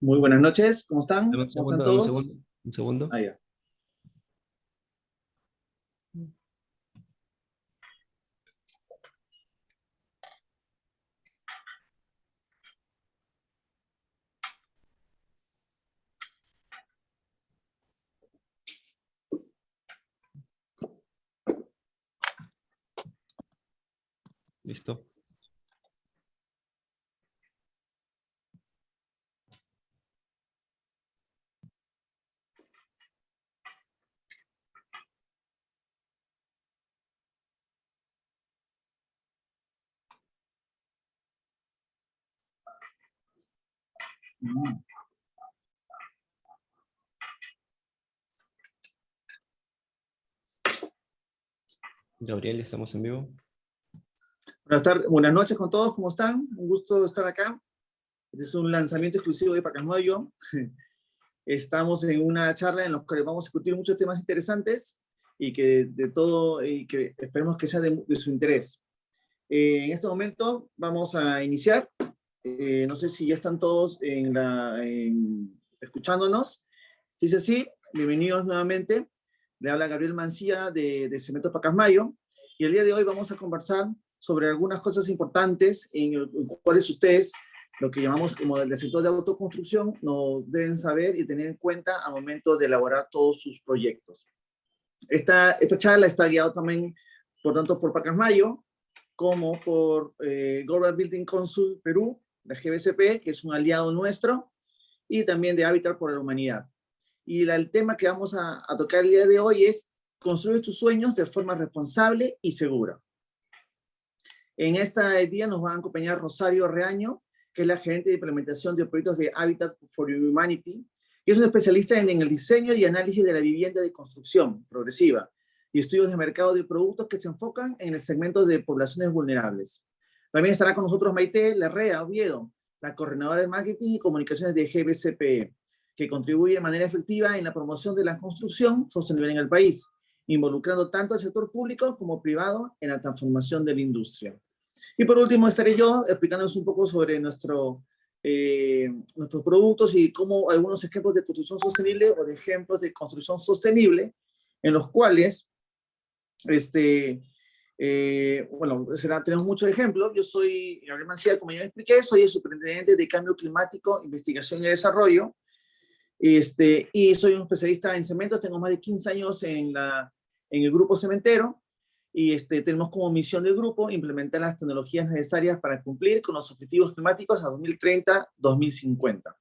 Muy buenas noches, ¿cómo están? Dame un ¿Cómo están segundo, dame un todos? segundo, un segundo. Ah, ya. Listo. Mm. Gabriel, estamos en vivo. Buenas noches con todos, ¿cómo están? Un gusto estar acá. Este es un lanzamiento exclusivo de Pacasmayo. Estamos en una charla en la que vamos a discutir muchos temas interesantes y que de todo, y que esperemos que sea de su interés. En este momento vamos a iniciar. No sé si ya están todos escuchándonos. Si es así, bienvenidos nuevamente. Le habla Gabriel Mancía de Cemento Pacasmayo. Y el día de hoy vamos a conversar sobre algunas cosas importantes en cuales ustedes, lo que llamamos como del sector de autoconstrucción, nos deben saber y tener en cuenta al momento de elaborar todos sus proyectos. Esta charla está guiada también, por tanto, por Pacasmayo, como por Global Building Council Perú, la GBCP, que es un aliado nuestro, y también de Hábitat por la Humanidad. Y el tema que vamos a tocar el día de hoy es construir tus sueños de forma responsable y segura. En este día nos va a acompañar Rosario Reaño, que es la gerente de implementación de proyectos de Habitat for Humanity, y es un especialista en el diseño y análisis de la vivienda de construcción progresiva y estudios de mercado de productos que se enfocan en el segmento de poblaciones vulnerables. También estará con nosotros Maite Larrea Oviedo, la coordinadora de marketing y comunicaciones de GBCPE, que contribuye de manera efectiva en la promoción de la construcción sostenible en el país, involucrando tanto al sector público como privado en la transformación de la industria. Y por último estaré yo explicándoles un poco sobre nuestros productos y cómo algunos ejemplos de construcción sostenible o de ejemplos de construcción sostenible en los cuales, bueno, tenemos muchos ejemplos. Yo soy Gabriel Mancía, como ya expliqué, soy el superintendente de Cambio Climático, Investigación y Desarrollo, y soy un especialista en cementos. Tengo más de 15 años en el grupo cementero. Y tenemos como misión del grupo implementar las tecnologías necesarias para cumplir con los objetivos climáticos a 2030-2050.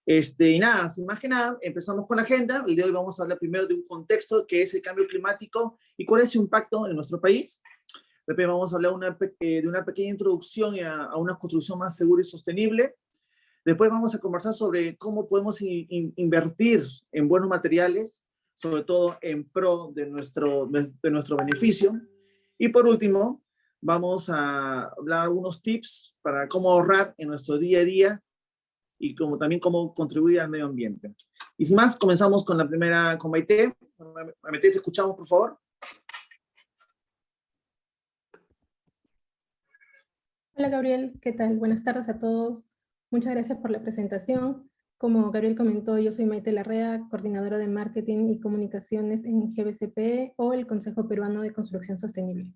Y nada, sin más que nada, empezamos con la agenda. El día de hoy vamos a hablar primero de un contexto que es el cambio climático y cuál es su impacto en nuestro país. Después vamos a hablar de una pequeña introducción a una construcción más segura y sostenible. Después vamos a conversar sobre cómo podemos invertir en buenos materiales, sobre todo en pro de nuestro beneficio. Y por último, vamos a hablar algunos tips para cómo ahorrar en nuestro día a día y también cómo contribuir al medio ambiente. Y sin más, comenzamos con la primera, con Maite. Maite, te escuchamos, por favor. Hola Gabriel, ¿qué tal? Buenas tardes a todos. Muchas gracias por la presentación. Como Gabriel comentó, yo soy Maite Larrea, coordinadora de marketing y comunicaciones en GBCP o el Consejo Peruano de Construcción Sostenible.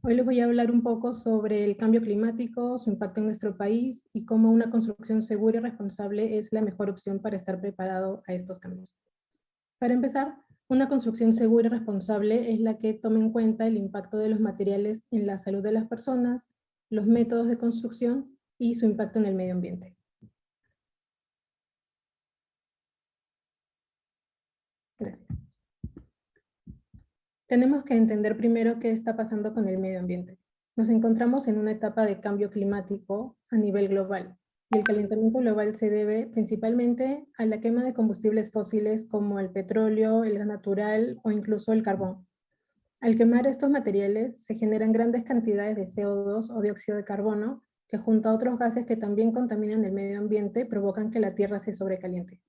Hoy les voy a hablar un poco sobre el cambio climático, su impacto en nuestro país y cómo una construcción segura y responsable es la mejor opción para estar preparado a estos cambios. Para empezar, una construcción segura y responsable es la que toma en cuenta el impacto de los materiales en la salud de las personas, los métodos de construcción y su impacto en el medio ambiente. Gracias. Tenemos que entender primero qué está pasando con el medio ambiente. Nos encontramos en una etapa de cambio climático a nivel global, y el calentamiento global se debe principalmente a la quema de combustibles fósiles como el petróleo, el gas natural o incluso el carbón. Al quemar estos materiales se generan grandes cantidades de CO2 o dióxido de carbono que junto a otros gases que también contaminan el medio ambiente provocan que la Tierra se sobrecaliente.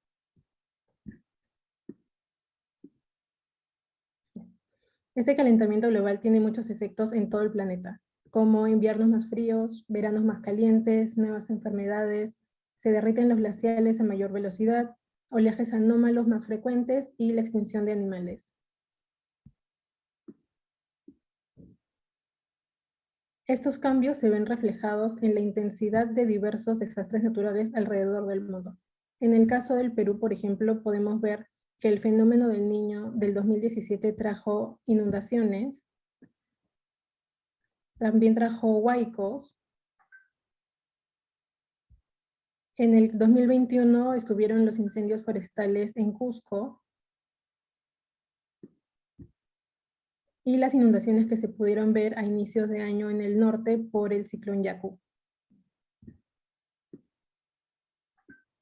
Este calentamiento global tiene muchos efectos en todo el planeta, como inviernos más fríos, veranos más calientes, nuevas enfermedades, se derriten los glaciales a mayor velocidad, oleajes anómalos más frecuentes y la extinción de animales. Estos cambios se ven reflejados en la intensidad de diversos desastres naturales alrededor del mundo. En el caso del Perú, por ejemplo, podemos ver que el fenómeno del Niño del 2017 trajo inundaciones, también trajo huaicos. En el 2021 estuvieron los incendios forestales en Cusco y las inundaciones que se pudieron ver a inicios de año en el norte por el ciclón Yaku.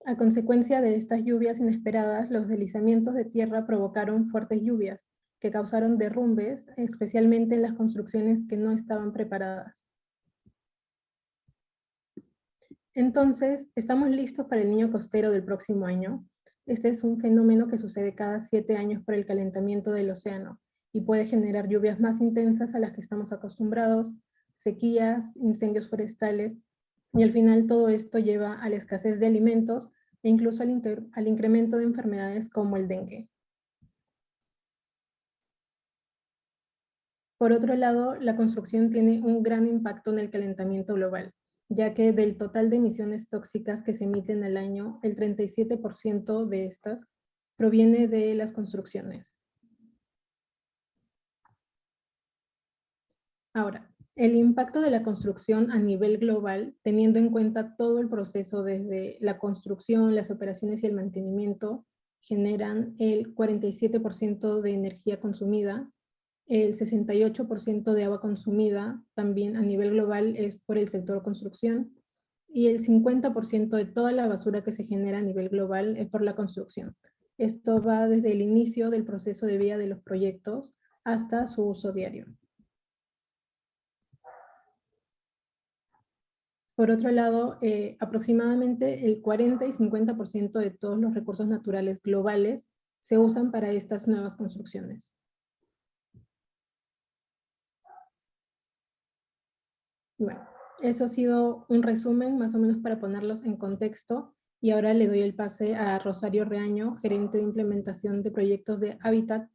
A consecuencia de estas lluvias inesperadas, los deslizamientos de tierra provocaron fuertes lluvias que causaron derrumbes, especialmente en las construcciones que no estaban preparadas. Entonces, ¿estamos listos para el Niño costero del próximo año? Este es un fenómeno que sucede cada 7 años por el calentamiento del océano y puede generar lluvias más intensas a las que estamos acostumbrados, sequías, incendios forestales, y al final todo esto lleva a la escasez de alimentos e incluso al incremento de enfermedades como el dengue. Por otro lado, la construcción tiene un gran impacto en el calentamiento global, ya que del total de emisiones tóxicas que se emiten al año, el 37% de estas proviene de las construcciones. Ahora, el impacto de la construcción a nivel global, teniendo en cuenta todo el proceso desde la construcción, las operaciones y el mantenimiento, generan el 47% de energía consumida, el 68% de agua consumida, también a nivel global es por el sector construcción, y el 50% de toda la basura que se genera a nivel global es por la construcción. Esto va desde el inicio del proceso de vida de los proyectos hasta su uso diario. Por otro lado, aproximadamente el 40 y 50% de todos los recursos naturales globales se usan para estas nuevas construcciones. Bueno, eso ha sido un resumen más o menos para ponerlos en contexto, y ahora le doy el pase a Rosario Reaño, gerente de implementación de proyectos de Hábitat,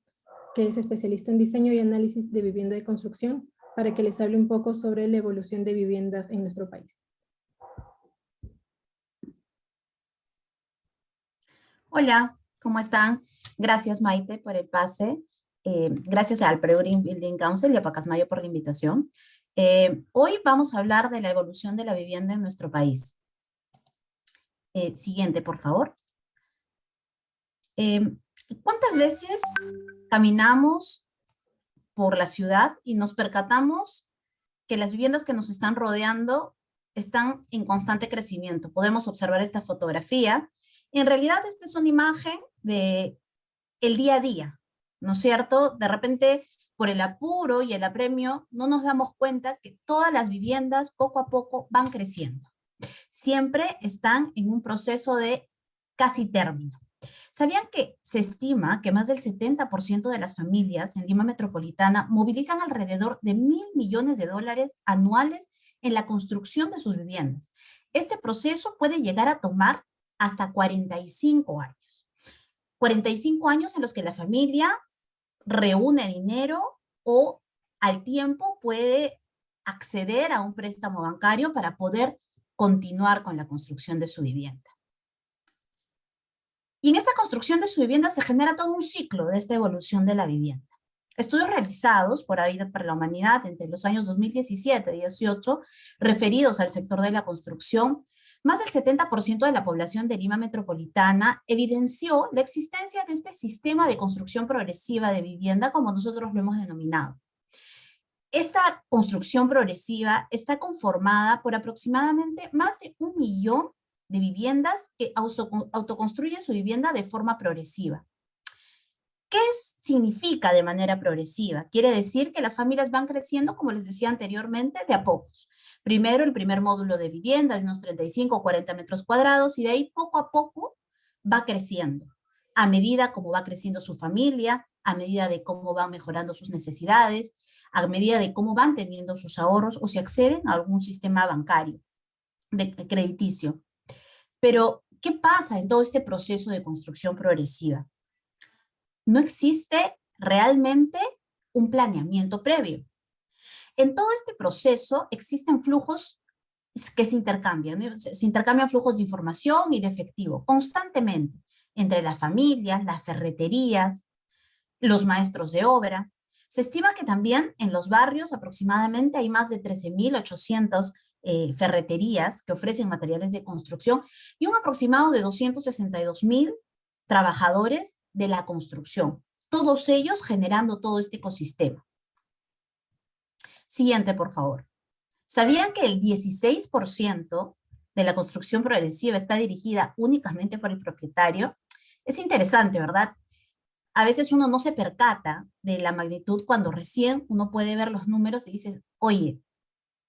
que es especialista en diseño y análisis de vivienda de construcción, para que les hable un poco sobre la evolución de viviendas en nuestro país. Hola, ¿cómo están? Gracias, Maite, por el pase. Gracias al Peru Green Building Council y a Pacasmayo por la invitación. Hoy vamos a hablar de la evolución de la vivienda en nuestro país. Siguiente, por favor. ¿Cuántas veces caminamos por la ciudad y nos percatamos que las viviendas que nos están rodeando están en constante crecimiento? Podemos observar esta fotografía. En realidad, esta es una imagen de el día a día, ¿no es cierto? De repente, por el apuro y el apremio, no nos damos cuenta que todas las viviendas poco a poco van creciendo. Siempre están en un proceso de casi término. ¿Sabían que se estima que más del 70% de las familias en Lima Metropolitana movilizan alrededor de $1.000 millones anuales en la construcción de sus viviendas? Este proceso puede llegar a tomar hasta 45 años. 45 años en los que la familia reúne dinero o al tiempo puede acceder a un préstamo bancario para poder continuar con la construcción de su vivienda. Y en esta construcción de su vivienda se genera todo un ciclo de esta evolución de la vivienda. Estudios realizados por Hábitat para la Humanidad entre los años 2017 y 2018, referidos al sector de la construcción, más del 70% de la población de Lima Metropolitana evidenció la existencia de este sistema de construcción progresiva de vivienda, como nosotros lo hemos denominado. Esta construcción progresiva está conformada por aproximadamente más de 1 millón de viviendas que autoconstruyen su vivienda de forma progresiva. ¿Qué significa de manera progresiva? Quiere decir que las familias van creciendo, como les decía anteriormente, de a pocos. Primero, el primer módulo de vivienda de unos 35 o 40 metros cuadrados, y de ahí poco a poco va creciendo. A medida como va creciendo su familia, a medida de cómo van mejorando sus necesidades, a medida de cómo van teniendo sus ahorros o si acceden a algún sistema bancario crediticio. Pero, ¿qué pasa en todo este proceso de construcción progresiva? No existe realmente un planeamiento previo. En todo este proceso existen flujos que se intercambian, ¿no? Se intercambian flujos de información y de efectivo constantemente entre las familias, las ferreterías, los maestros de obra. Se estima que también en los barrios aproximadamente hay más de 13.800 ferreterías que ofrecen materiales de construcción y un aproximado de 262.000 trabajadores de la construcción, todos ellos generando todo este ecosistema. Siguiente, por favor. ¿Sabían que el 16% de la construcción progresiva está dirigida únicamente por el propietario? Es interesante, ¿verdad? A veces uno no se percata de la magnitud cuando recién uno puede ver los números y dices, oye,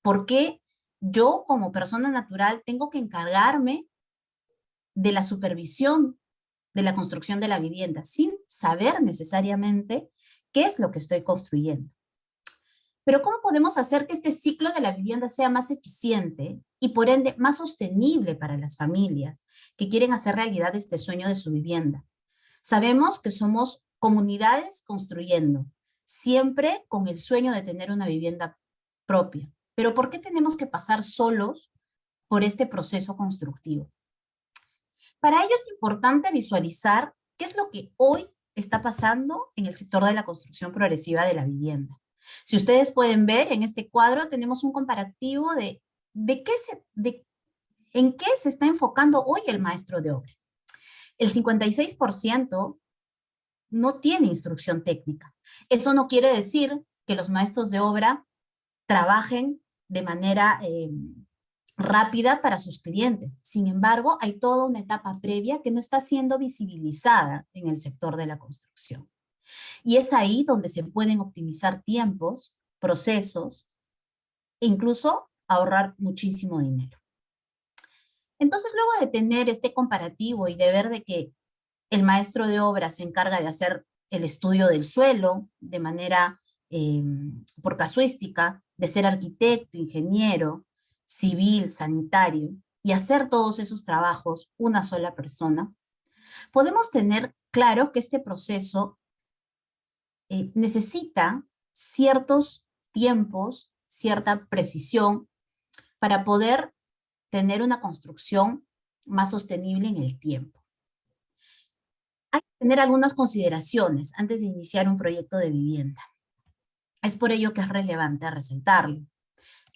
¿por qué yo como persona natural tengo que encargarme de la supervisión de la construcción de la vivienda sin saber necesariamente qué es lo que estoy construyendo? Pero ¿cómo podemos hacer que este ciclo de la vivienda sea más eficiente y por ende más sostenible para las familias que quieren hacer realidad este sueño de su vivienda? Sabemos que somos comunidades construyendo, siempre con el sueño de tener una vivienda propia. Pero ¿por qué tenemos que pasar solos por este proceso constructivo? Para ello es importante visualizar qué es lo que hoy está pasando en el sector de la construcción progresiva de la vivienda. Si ustedes pueden ver en este cuadro, tenemos un comparativo de en qué se está enfocando hoy el maestro de obra. El 56% no tiene instrucción técnica. Eso no quiere decir que los maestros de obra trabajen de manera rápida para sus clientes. Sin embargo, hay toda una etapa previa que no está siendo visibilizada en el sector de la construcción. Y es ahí donde se pueden optimizar tiempos, procesos, e incluso ahorrar muchísimo dinero. Entonces, luego de tener este comparativo y de ver de que el maestro de obra se encarga de hacer el estudio del suelo de manera por casuística, de ser arquitecto, ingeniero, civil, sanitario, y hacer todos esos trabajos una sola persona, podemos tener claro que este proceso necesita ciertos tiempos, cierta precisión para poder tener una construcción más sostenible en el tiempo. Hay que tener algunas consideraciones antes de iniciar un proyecto de vivienda. Es por ello que es relevante resaltarlo.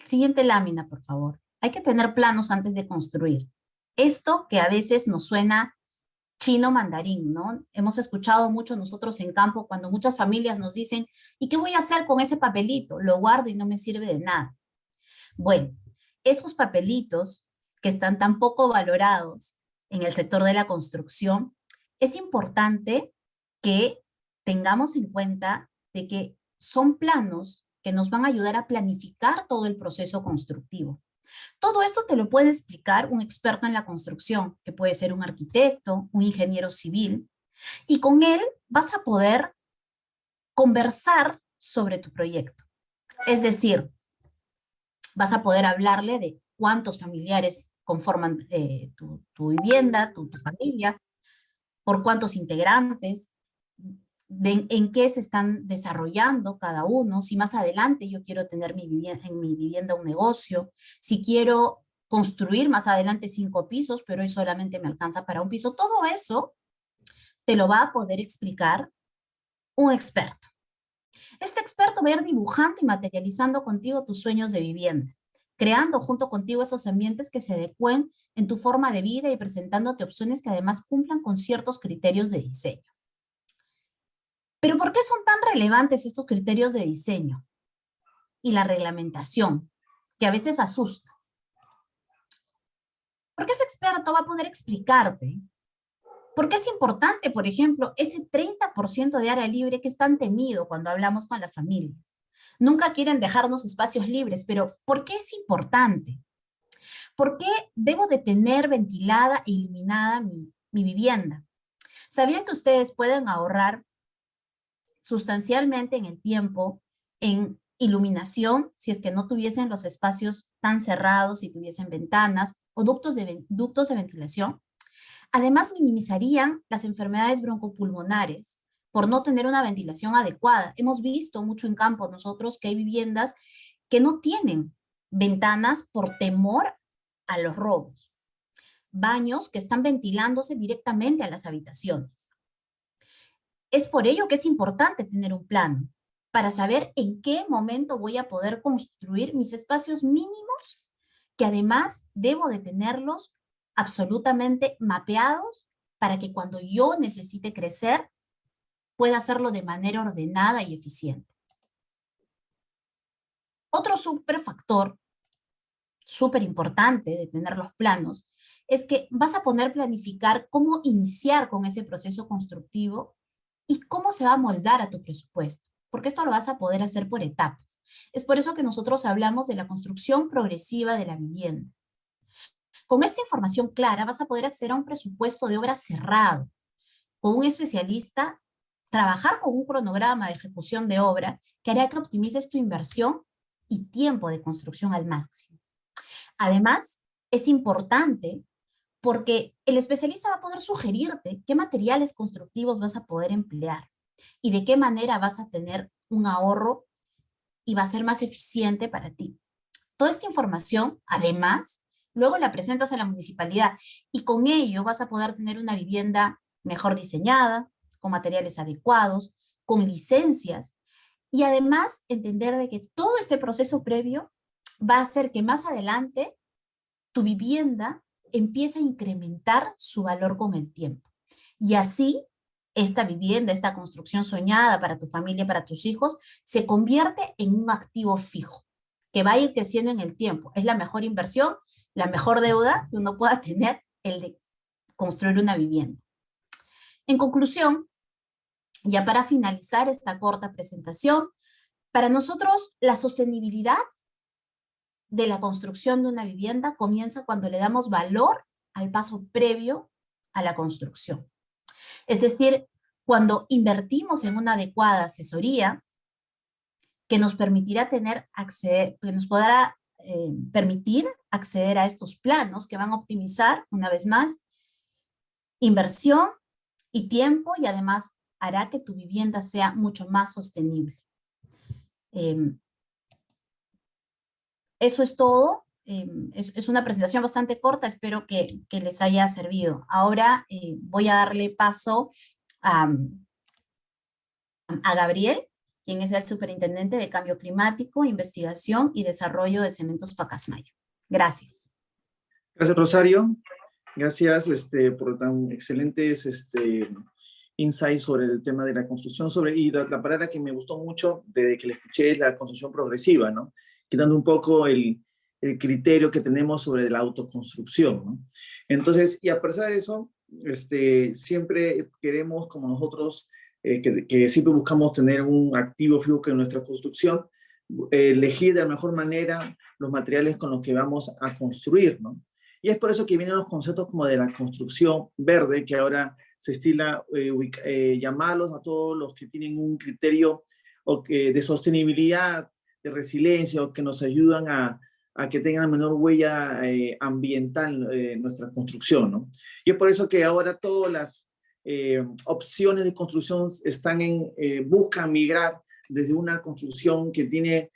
Siguiente lámina, por favor. Hay que tener planos antes de construir. Esto que a veces nos suena chino mandarín, ¿no? Hemos escuchado mucho nosotros en campo cuando muchas familias nos dicen, ¿y qué voy a hacer con ese papelito? Lo guardo y no me sirve de nada. Bueno, esos papelitos que están tan poco valorados en el sector de la construcción, es importante que tengamos en cuenta de que son planos que nos van a ayudar a planificar todo el proceso constructivo. Todo esto te lo puede explicar un experto en la construcción, que puede ser un arquitecto, un ingeniero civil, y con él vas a poder conversar sobre tu proyecto. Es decir, vas a poder hablarle de cuántos familiares conforman tu vivienda, tu familia, por cuántos integrantes, en qué se están desarrollando cada uno, si más adelante yo quiero tener en mi vivienda un negocio, si quiero construir más adelante 5 pisos, pero hoy solamente me alcanza para un piso. Todo eso te lo va a poder explicar un experto. Este experto va a ir dibujando y materializando contigo tus sueños de vivienda, creando junto contigo esos ambientes que se adecúen en tu forma de vida y presentándote opciones que además cumplan con ciertos criterios de diseño. Pero ¿por qué son tan relevantes estos criterios de diseño y la reglamentación, que a veces asusta? Porque ese experto va a poder explicarte por qué es importante, por ejemplo, ese 30% de área libre que es tan temido cuando hablamos con las familias. Nunca quieren dejarnos espacios libres, pero ¿por qué es importante? ¿Por qué debo de tener ventilada e iluminada mi vivienda? ¿Sabían que ustedes pueden ahorrar sustancialmente en el tiempo en iluminación, si es que no tuviesen los espacios tan cerrados, si tuviesen ventanas o ductos de ventilación. Además, minimizarían las enfermedades broncopulmonares por no tener una ventilación adecuada. Hemos visto mucho en campo nosotros que hay viviendas que no tienen ventanas por temor a los robos. Baños que están ventilándose directamente a las habitaciones. Es por ello que es importante tener un plano para saber en qué momento voy a poder construir mis espacios mínimos, que además debo de tenerlos absolutamente mapeados para que cuando yo necesite crecer, pueda hacerlo de manera ordenada y eficiente. Otro superfactor, súper importante de tener los planos, es que vas a poder planificar cómo iniciar con ese proceso constructivo y cómo se va a moldar a tu presupuesto, porque esto lo vas a poder hacer por etapas. Es por eso que nosotros hablamos de la construcción progresiva de la vivienda. Con esta información clara vas a poder acceder a un presupuesto de obra cerrado, con un especialista, trabajar con un cronograma de ejecución de obra que hará que optimices tu inversión y tiempo de construcción al máximo. Además, es importante porque el especialista va a poder sugerirte qué materiales constructivos vas a poder emplear y de qué manera vas a tener un ahorro y va a ser más eficiente para ti. Toda esta información, además, luego la presentas a la municipalidad y con ello vas a poder tener una vivienda mejor diseñada, con materiales adecuados, con licencias y además entender de que todo este proceso previo va a hacer que más adelante tu vivienda empiece a incrementar su valor con el tiempo. Y así, esta vivienda, esta construcción soñada para tu familia, para tus hijos, se convierte en un activo fijo, que va a ir creciendo en el tiempo. Es la mejor inversión, la mejor deuda que uno pueda tener, el de construir una vivienda. En conclusión, ya para finalizar esta corta presentación, para nosotros la sostenibilidad de la construcción de una vivienda comienza cuando le damos valor al paso previo a la construcción. Es decir, cuando invertimos en una adecuada asesoría que nos permitirá que nos podrá permitir acceder a estos planos que van a optimizar, una vez más, inversión y tiempo, y además hará que tu vivienda sea mucho más sostenible. Eso es todo. Es una presentación bastante corta, espero que les haya servido. Ahora voy a darle paso a Gabriel, quien es el superintendente de Cambio Climático, Investigación y Desarrollo de Cementos Pacasmayo. Gracias. Gracias, Rosario. Gracias por tan excelentes insights sobre el tema de la construcción. Y la palabra que me gustó mucho desde que la escuché es la construcción progresiva, ¿no? Quitando un poco el criterio que tenemos sobre la autoconstrucción, ¿no? Entonces, y a pesar de eso, siempre queremos, como nosotros, que siempre buscamos tener un activo fijo en nuestra construcción, elegir de la mejor manera los materiales con los que vamos a construir, ¿no? Y es por eso que vienen los conceptos como de la construcción verde, que ahora se estila llamarlos a todos los que tienen un criterio de sostenibilidad, de resiliencia, o que nos ayudan a que tengan la menor huella ambiental nuestra construcción, ¿no? Y es por eso que ahora todas las opciones de construcción buscan migrar desde una construcción que tiene,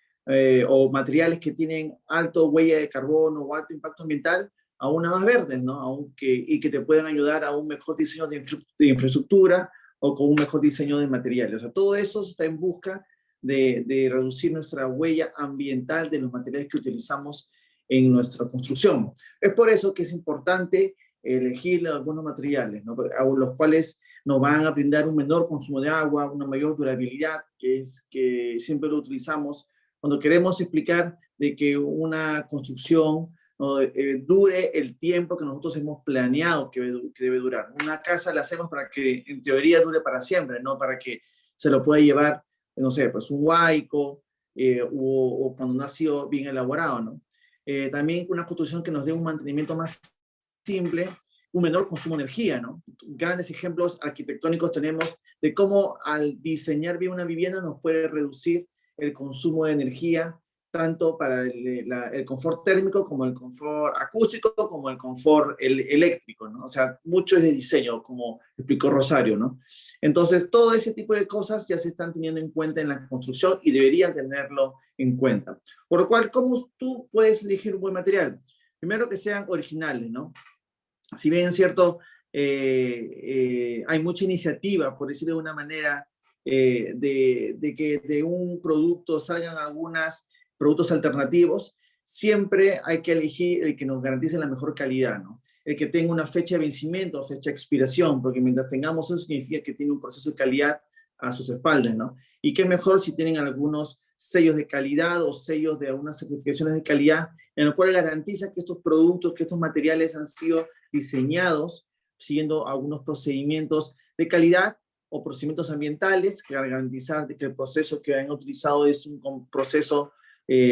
o materiales que tienen alto huella de carbono o alto impacto ambiental, a una más verde, ¿no? Y que te puedan ayudar a un mejor diseño de infraestructura o con un mejor diseño de materiales. O sea, todo eso está en busca de reducir nuestra huella ambiental de los materiales que utilizamos en nuestra construcción. Es por eso que es importante elegir algunos materiales, ¿no? Los cuales nos van a brindar un menor consumo de agua, una mayor durabilidad, que siempre lo utilizamos cuando queremos explicar de que una construcción dure el tiempo que nosotros hemos planeado que debe durar. Una casa la hacemos para que en teoría dure para siempre, no para que se lo pueda llevar, no sé, pues un huaico o cuando no ha sido bien elaborado, ¿no? También una construcción que nos dé un mantenimiento más simple, un menor consumo de energía, ¿no? Grandes ejemplos arquitectónicos tenemos de cómo al diseñar bien una vivienda nos puede reducir el consumo de energía, tanto para el confort térmico como el confort acústico, como el confort eléctrico, ¿no? O sea, mucho es de diseño, como explicó Rosario, ¿no? Entonces, todo ese tipo de cosas ya se están teniendo en cuenta en la construcción y deberían tenerlo en cuenta. Por lo cual, ¿cómo tú puedes elegir un buen material? Primero, que sean originales, ¿no? Si bien es cierto, hay mucha iniciativa, por decirlo de una manera, de que de un producto salgan algunos productos alternativos, siempre hay que elegir el que nos garantice la mejor calidad, ¿no? El que tenga una fecha de vencimiento o fecha de expiración, porque mientras tengamos eso significa que tiene un proceso de calidad a sus espaldas, ¿no? Y qué mejor si tienen algunos sellos de calidad o sellos de algunas certificaciones de calidad, en el cual garantiza que estos productos, que estos materiales han sido diseñados siguiendo algunos procedimientos de calidad o procedimientos ambientales que garantizar que el proceso que han utilizado es un proceso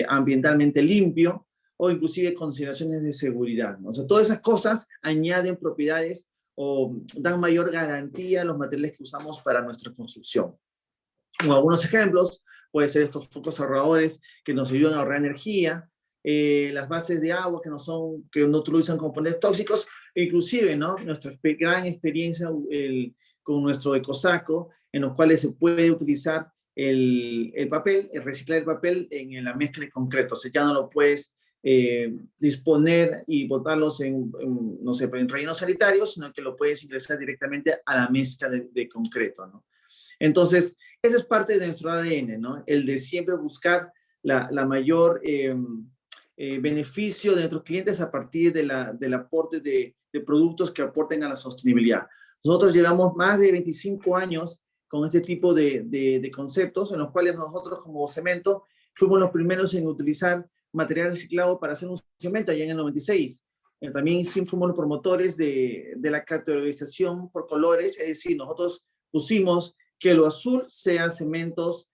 ambientalmente limpio, o inclusive consideraciones de seguridad, ¿no? O sea, todas esas cosas añaden propiedades o dan mayor garantía a los materiales que usamos para nuestra construcción. Como algunos ejemplos, puede ser estos focos ahorradores que nos ayudan a ahorrar energía, las bases de agua que no utilizan componentes tóxicos, e inclusive, ¿no? Nuestra gran experiencia con nuestro ecosaco, en los cuales se puede utilizar el papel, el reciclar el papel en la mezcla de concreto. O sea, ya no lo puedes disponer y botarlos no sé, en rellenos sanitarios, sino que lo puedes ingresar directamente a la mezcla de concreto, ¿no? Entonces, esa es parte de nuestro ADN, ¿no? El de siempre buscar la mayor beneficio de nuestros clientes a partir del aporte de productos que aporten a la sostenibilidad. Nosotros llevamos más de 25 años con este tipo de conceptos, en los cuales nosotros como cemento fuimos los primeros en utilizar material reciclado para hacer un cemento allá en el 96. También sí fuimos los promotores de la categorización por colores, es decir, nosotros pusimos que lo azul sea cementos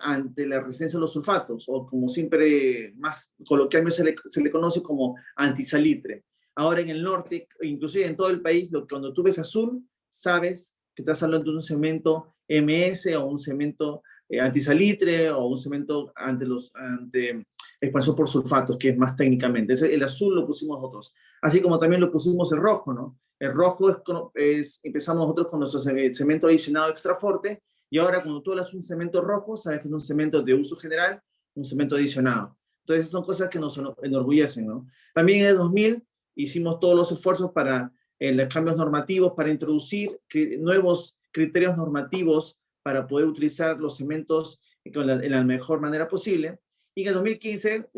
ante la resistencia a los sulfatos, o como siempre más coloquialmente se le conoce como antisalitre. Ahora en el norte, inclusive en todo el país, cuando tú ves azul, sabes que estás hablando de un cemento MS o un cemento antisalitre o un cemento ante expansión por sulfatos, que es más técnicamente. El azul lo pusimos nosotros, así como también lo pusimos el rojo, ¿no? El rojo empezamos nosotros con nuestro cemento adicionado extra fuerte, y ahora cuando tú hablas de un cemento rojo, sabes que es un cemento de uso general, un cemento adicionado. Entonces son cosas que nos enorgullecen, ¿no? También en el 2000 hicimos todos los esfuerzos para los cambios normativos, para introducir nuevos criterios normativos para poder utilizar los cementos en la mejor manera posible. Y en el 2015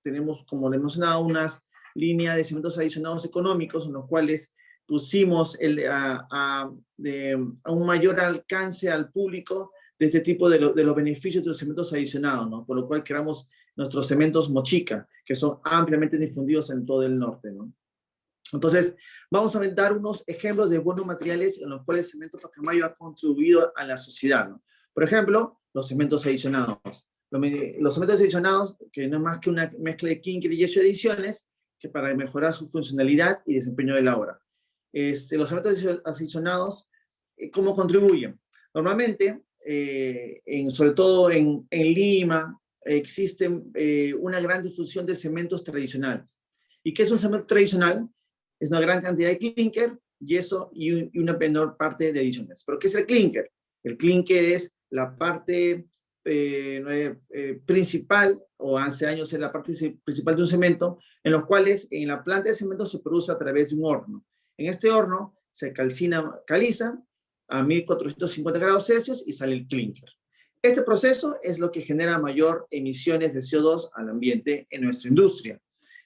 tenemos, como le mencionaba, unas líneas de cementos adicionados económicos en los cuales pusimos a un mayor alcance al público de este tipo de los beneficios de los cementos adicionados, ¿no? Por lo cual creamos nuestros cementos Mochica, que son ampliamente difundidos en todo el norte, ¿no? Entonces, vamos a dar unos ejemplos de buenos materiales en los cuales el Cemento Pacamayo ha contribuido a la sociedad, ¿no? Por ejemplo, los cementos adicionados. Los cementos adicionados, que no es más que una mezcla de clinker y yeso de adiciones, que para mejorar su funcionalidad y desempeño de la obra. Los cementos adicionados, ¿cómo contribuyen? Normalmente, sobre todo en Lima, existe una gran difusión de cementos tradicionales. ¿Y qué es un cemento tradicional? Es una gran cantidad de clinker, yeso y una menor parte de adiciones. ¿Pero qué es el clinker? El clinker es la parte principal, o hace años es la parte principal de un cemento, en los cuales en la planta de cemento se produce a través de un horno. En este horno se caliza a 1450 grados Celsius y sale el clinker. Este proceso es lo que genera mayor emisiones de CO2 al ambiente en nuestra industria.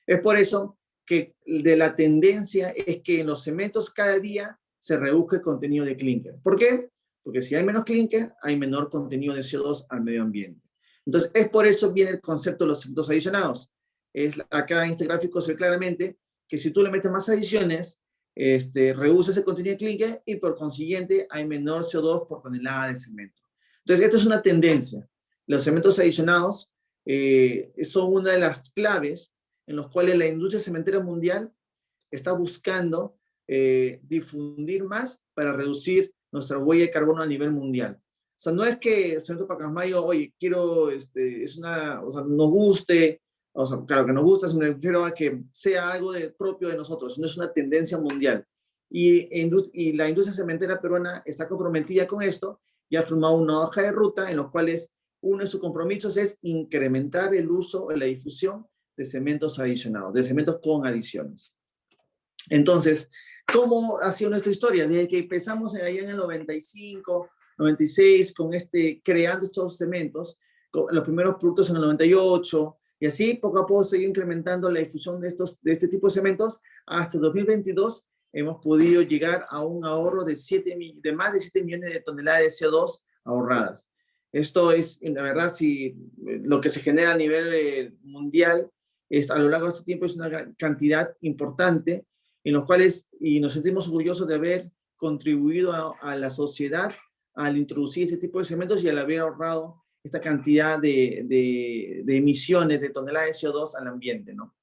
Es por eso que de la tendencia es que en los cementos cada día se reduzca el contenido de clinker. ¿Por qué? Porque si hay menos clinker, hay menor contenido de CO2 al medio ambiente. Entonces, es por eso viene el concepto de los cementos adicionados. Acá en este gráfico se ve claramente que si tú le metes más adiciones, reduces el contenido de clinker y por consiguiente hay menor CO2 por tonelada de cemento. Entonces, esto es una tendencia. Los cementos adicionados son una de las claves en los cuales la industria cementera mundial está buscando difundir más para reducir nuestra huella de carbono a nivel mundial. sea, no es que Cemento Pacasmayo, oye, quiero, o sea, nos guste, o sea, claro que nos gusta, me refiero a que sea algo propio de nosotros, no es una tendencia mundial. Y la industria cementera peruana está comprometida con esto y ha formado una hoja de ruta en los cuales uno de sus compromisos es incrementar el uso y la difusión de cementos adicionados, de cementos con adiciones. Entonces, ¿cómo ha sido nuestra historia? Desde que empezamos allá en el 95, 96, creando estos cementos, los primeros productos en el 98, y así poco a poco se ha ido incrementando la difusión de este tipo de cementos. Hasta 2022 hemos podido llegar a un ahorro de más de 7 millones de toneladas de CO2 ahorradas. Esto es, la verdad, lo que se genera a nivel mundial a lo largo de este tiempo es una cantidad importante, en los cuales y nos sentimos orgullosos de haber contribuido a la sociedad al introducir este tipo de cementos y al haber ahorrado esta cantidad de emisiones de toneladas de CO2 al ambiente, ¿no?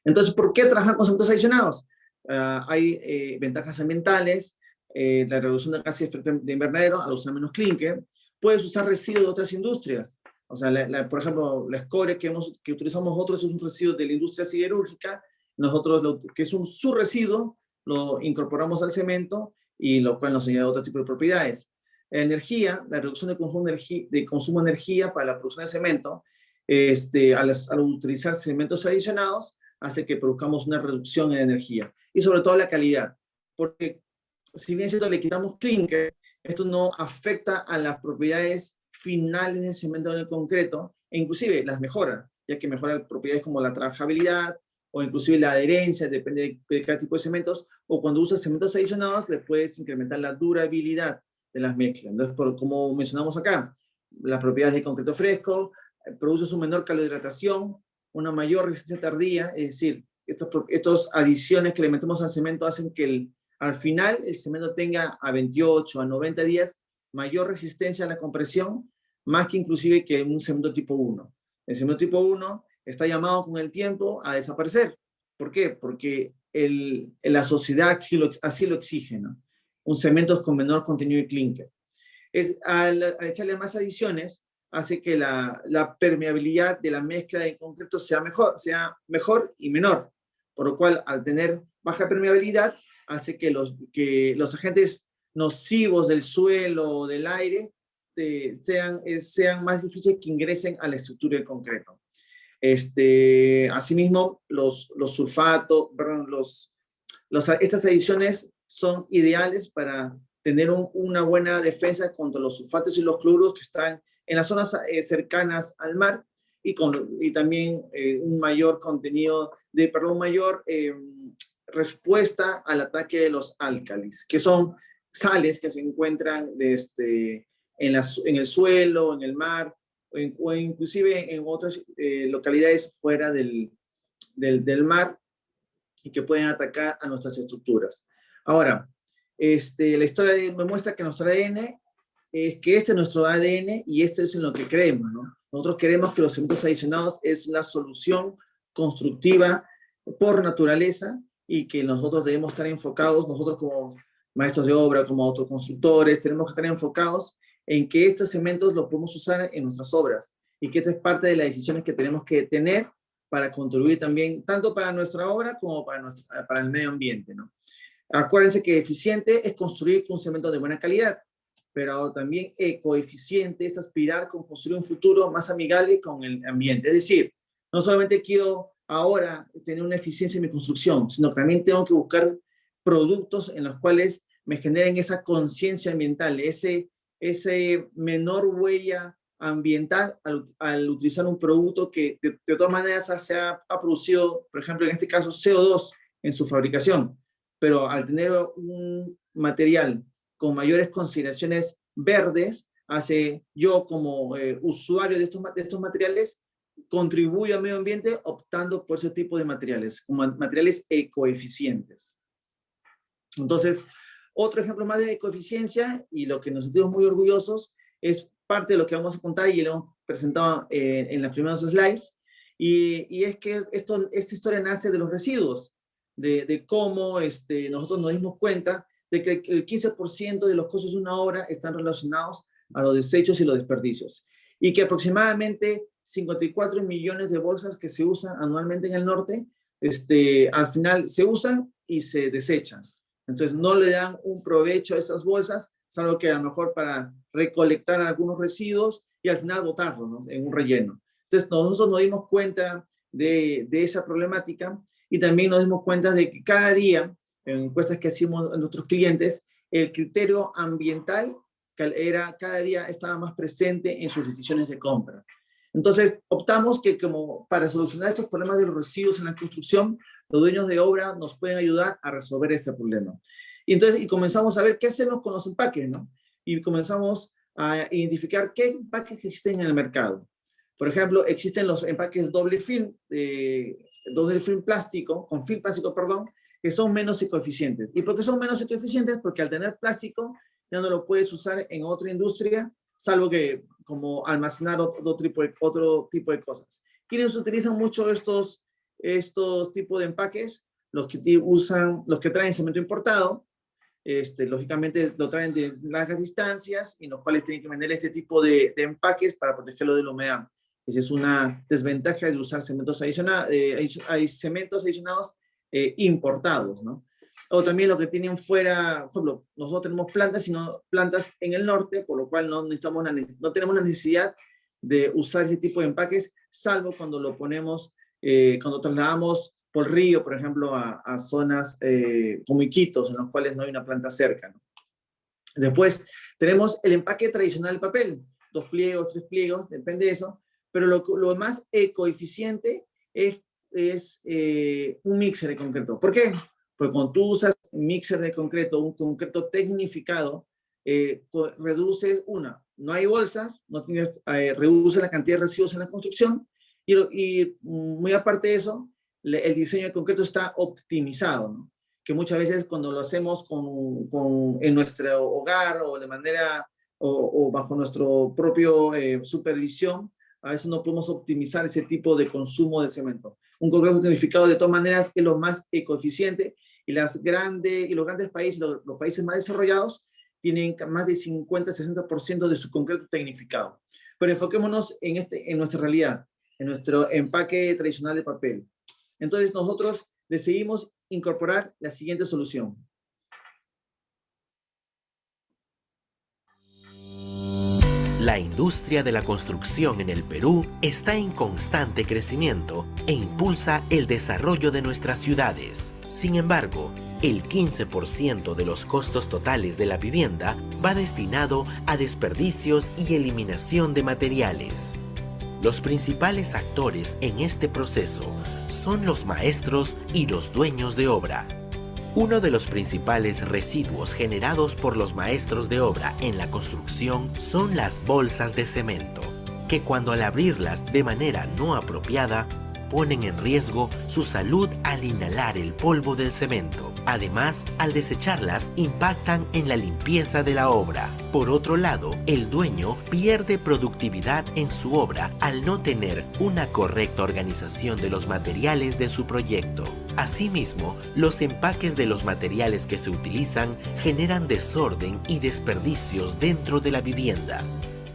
Entonces, ¿por qué trabajar con cementos adicionados? Hay ventajas ambientales, la reducción de gases de efecto de invernadero al usar menos clínker. Puedes usar residuos de otras industrias. O sea, por ejemplo, la escoria que utilizamos nosotros es un residuo de la industria siderúrgica. Nosotros, que es un subresiduo, lo incorporamos al cemento y lo cual nos añade otro tipo de propiedades. Energía, la reducción de consumo de energía para la producción de cemento, al utilizar cementos adicionados, hace que produzcamos una reducción en energía. Y sobre todo la calidad, porque si bien es cierto, le quitamos clínker, esto no afecta a las propiedades finales del cemento en el concreto, e inclusive las mejora, ya que mejora propiedades como la trabajabilidad, o inclusive la adherencia, depende de cada tipo de cementos, o cuando usas cementos adicionados, le puedes incrementar la durabilidad de las mezclas. Entonces, como mencionamos acá, las propiedades de concreto fresco, produce una menor calohidratación, una mayor resistencia tardía, es decir, estas adiciones que le metemos al cemento hacen que al final el cemento tenga a 28, a 90 días mayor resistencia a la compresión, más que inclusive que un cemento tipo 1. El cemento tipo 1 está llamado con el tiempo a desaparecer. ¿Por qué? Porque la sociedad así lo exige, ¿no? Un cemento con menor contenido de clínker. Al echarle más adiciones, hace que la permeabilidad de la mezcla de concreto sea mejor y menor, por lo cual al tener baja permeabilidad hace que los agentes nocivos del suelo o del aire sean más difíciles que ingresen a la estructura del concreto. Asimismo, los sulfatos, estas adiciones son ideales para tener una buena defensa contra los sulfatos y los cloruros que están en las zonas cercanas al mar y también un mayor contenido, mayor respuesta al ataque de los álcalis, que son sales que se encuentran en el suelo, en el mar, o inclusive en otras localidades fuera del mar y que pueden atacar a nuestras estructuras. Ahora, la historia me muestra que nuestro ADN es que este es nuestro ADN y este es en lo que creemos, ¿no? Nosotros queremos que los cementos adicionados es la solución constructiva por naturaleza y que nosotros debemos estar enfocados, nosotros como maestros de obra, como autoconstructores, tenemos que estar enfocados en que estos cementos los podemos usar en nuestras obras y que esta es parte de las decisiones que tenemos que tener para contribuir también, tanto para nuestra obra como para el medio ambiente, ¿no? Acuérdense que eficiente es construir un cemento de buena calidad, pero también ecoeficiente es aspirar con construir un futuro más amigable con el ambiente. Es decir, no solamente quiero ahora tener una eficiencia en mi construcción, sino que también tengo que buscar productos en los cuales me generen esa conciencia ambiental, ese menor huella ambiental al utilizar un producto que de todas maneras ha producido, por ejemplo, en este caso, CO2 en su fabricación, pero al tener un material con mayores consideraciones verdes, yo como usuario de estos materiales, contribuyo al medio ambiente optando por ese tipo de materiales, como materiales ecoeficientes. Entonces, otro ejemplo más de ecoeficiencia y lo que nos sentimos muy orgullosos es parte de lo que vamos a contar y lo hemos presentado en las primeras slides, y es que esta historia nace de los residuos, de cómo nosotros nos dimos cuenta de que el 15% de los costos de una obra están relacionados a los desechos y los desperdicios. Y que aproximadamente 54 millones de bolsas que se usan anualmente en el norte, al final se usan y se desechan. Entonces no le dan un provecho a esas bolsas, salvo que a lo mejor para recolectar algunos residuos y al final botarlos, ¿no?, en un relleno. Entonces nosotros nos dimos cuenta de esa problemática y también nos dimos cuenta de que cada día, en encuestas que hacíamos a nuestros clientes, el criterio ambiental cada día estaba más presente en sus decisiones de compra. Entonces optamos que como para solucionar estos problemas de los residuos en la construcción, los dueños de obra nos pueden ayudar a resolver este problema. Y entonces comenzamos a ver qué hacemos con los empaques, ¿no? Y comenzamos a identificar qué empaques existen en el mercado. Por ejemplo, existen los empaques doble film plástico, con film plástico, perdón, que son menos ecoeficientes. ¿Y por qué son menos ecoeficientes? Porque al tener plástico ya no lo puedes usar en otra industria, salvo que como almacenar otro tipo de cosas. ¿Quiénes utilizan mucho estos tipos de empaques? Los que traen cemento importado, lógicamente lo traen de largas distancias y los cuales tienen que vender este tipo de empaques para protegerlo de la humedad. Esa es una desventaja de usar cementos adicionados importados, ¿no? O también lo que tienen fuera, por ejemplo, nosotros tenemos plantas en el norte, por lo cual no tenemos la necesidad de usar ese tipo de empaques, salvo cuando lo ponemos, cuando trasladamos por río, por ejemplo, a zonas como Iquitos, en los cuales no hay una planta cerca, ¿no? Después tenemos el empaque tradicional del papel, 2 pliegos, 3 pliegos, depende de eso, pero lo más ecoeficiente es un mixer de concreto. ¿Por qué? Porque cuando tú usas un mixer de concreto, un concreto tecnificado, reduce no hay bolsas, reduce la cantidad de residuos en la construcción y muy aparte de eso, el diseño de concreto está optimizado, ¿no? Que muchas veces cuando lo hacemos en nuestro hogar o de manera o bajo nuestro propio supervisión, a veces no podemos optimizar ese tipo de consumo de cemento. Un concreto tecnificado de todas maneras es lo más ecoeficiente y los grandes países, los países más desarrollados, tienen más de 50-60% de su concreto tecnificado. Pero enfoquémonos en nuestra realidad, en nuestro empaque tradicional de papel. Entonces nosotros decidimos incorporar la siguiente solución. La industria de la construcción en el Perú está en constante crecimiento e impulsa el desarrollo de nuestras ciudades. Sin embargo, el 15% de los costos totales de la vivienda va destinado a desperdicios y eliminación de materiales. Los principales actores en este proceso son los maestros y los dueños de obra. Uno de los principales residuos generados por los maestros de obra en la construcción son las bolsas de cemento, que cuando al abrirlas de manera no apropiada, ponen en riesgo su salud al inhalar el polvo del cemento. Además, al desecharlas, impactan en la limpieza de la obra. Por otro lado, el dueño pierde productividad en su obra al no tener una correcta organización de los materiales de su proyecto. Asimismo, los empaques de los materiales que se utilizan generan desorden y desperdicios dentro de la vivienda.